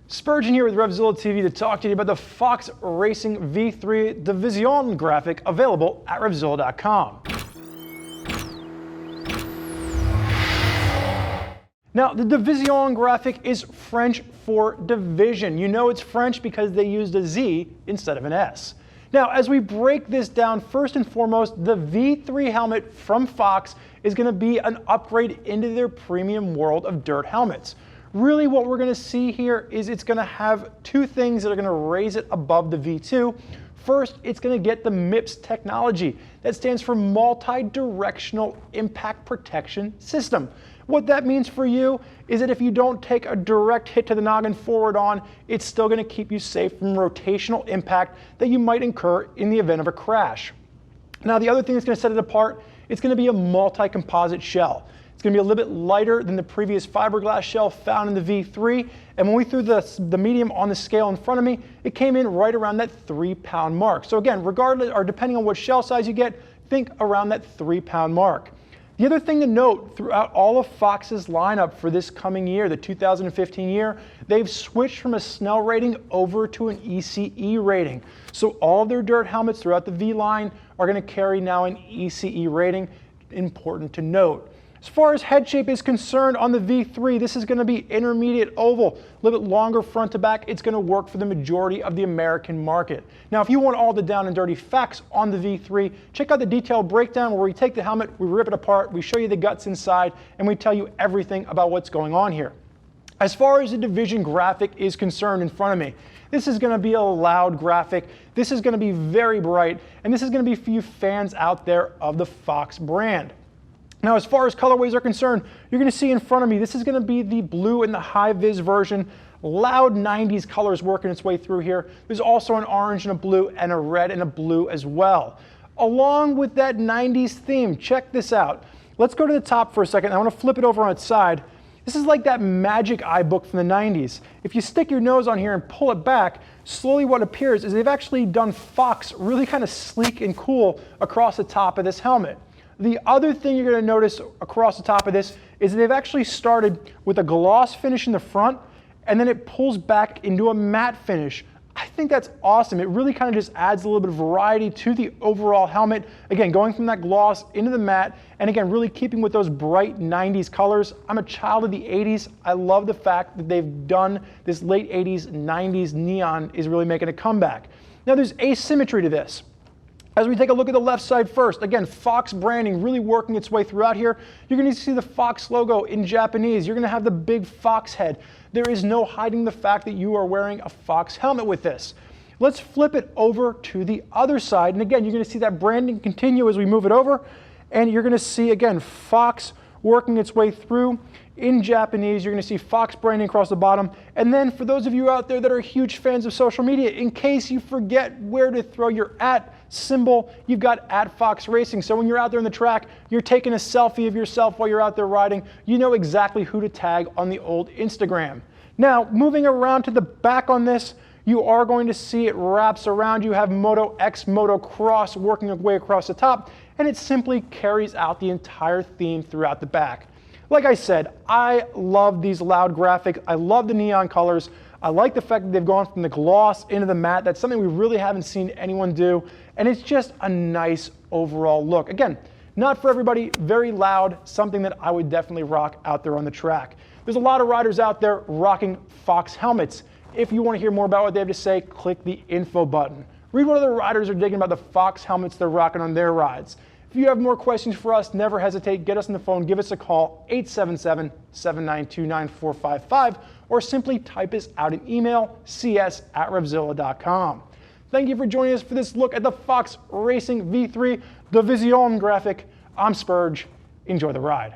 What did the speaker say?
Spurgeon here with RevZilla TV to talk to you about the Fox Racing V3 Divizion graphic available at RevZilla.com. Now, the Divizion graphic is French for division. You know it's French because they used a Z instead of an S. Now, as we break this down, first and foremost, the V3 helmet from Fox is going to be an upgrade into their premium world of dirt helmets. Really what we're going to see here is it's going to have two things that are going to raise it above the V2. First, it's going to get the MIPS technology. That stands for Multi-Directional Impact Protection System. What that means for you is that if you don't take a direct hit to the noggin forward on, it's still going to keep you safe from rotational impact that you might incur in the event of a crash. Now, the other thing that's going to set it apart, it's going to be a multi-composite shell. It's going to be a little bit lighter than the previous fiberglass shell found in the V3, and when we threw the medium on the scale in front of me, it came in right around that 3-pound mark. So again, regardless, or depending on what shell size you get, think around that 3-pound mark. The other thing to note throughout all of Fox's lineup for this coming year, the 2015 year, they've switched from a Snell rating over to an ECE rating. So all of their dirt helmets throughout the V line are going to carry now an ECE rating. Important to note. As far as head shape is concerned on the V3, this is going to be intermediate oval, a little bit longer front to back. It's going to work for the majority of the American market. Now, if you want all the down and dirty facts on the V3, check out the detailed breakdown where we take the helmet, we rip it apart, we show you the guts inside, and we tell you everything about what's going on here. As far as the Division graphic is concerned in front of me, this is going to be a loud graphic. This is going to be very bright, and this is going to be for you fans out there of the Fox brand. Now, as far as colorways are concerned, you're going to see in front of me, this is going to be the blue and the high-vis version. Loud 90s colors working its way through here. There's also an orange and a blue and a red and a blue as well. Along with that 90s theme, check this out. Let's go to the top for a second. I want to flip it over on its side. This is like that Magic Eye book from the 90s. If you stick your nose on here and pull it back, slowly what appears is they've actually done Fox really kind of sleek and cool across the top of this helmet. The other thing you're going to notice across the top of this is that they've actually started with a gloss finish in the front, and then it pulls back into a matte finish. I think that's awesome. It really kind of just adds a little bit of variety to the overall helmet. Again, going from that gloss into the matte, and again, really keeping with those bright 90s colors. I'm a child of the 80s. I love the fact that they've done this late 80s, 90s neon is really making a comeback. Now, there's asymmetry to this. As we take a look at the left side first, again, Fox branding really working its way throughout here. You're going to see the Fox logo in Japanese. You're going to have the big Fox head. There is no hiding the fact that you are wearing a Fox helmet with this. Let's flip it over to the other side. And again, you're going to see that branding continue as we move it over. And you're going to see, again, Fox working its way through. In Japanese, you're going to see Fox branding across the bottom. And then for those of you out there that are huge fans of social media, in case you forget where to throw your @ symbol, you've got @Fox Racing. So when you're out there on the track, you're taking a selfie of yourself while you're out there riding, you know exactly who to tag on the old Instagram. Now, moving around to the back on this, you are going to see it wraps around. You have Moto X Motocross working its way across the top, and it simply carries out the entire theme throughout the back. Like I said, I love these loud graphics. I love the neon colors. I like the fact that they've gone from the gloss into the matte. That's something we really haven't seen anyone do. And it's just a nice overall look. Again, not for everybody, very loud, something that I would definitely rock out there on the track. There's a lot of riders out there rocking Fox helmets. If you want to hear more about what they have to say, click the info button. Read what other riders are digging about the Fox helmets they're rocking on their rides. If you have more questions for us, never hesitate. Get us on the phone. Give us a call, 877-792-9455, or simply type us out an email, cs@revzilla.com. Thank you for joining us for this look at the Fox Racing V3 Divizion graphic. I'm Spurge. Enjoy the ride.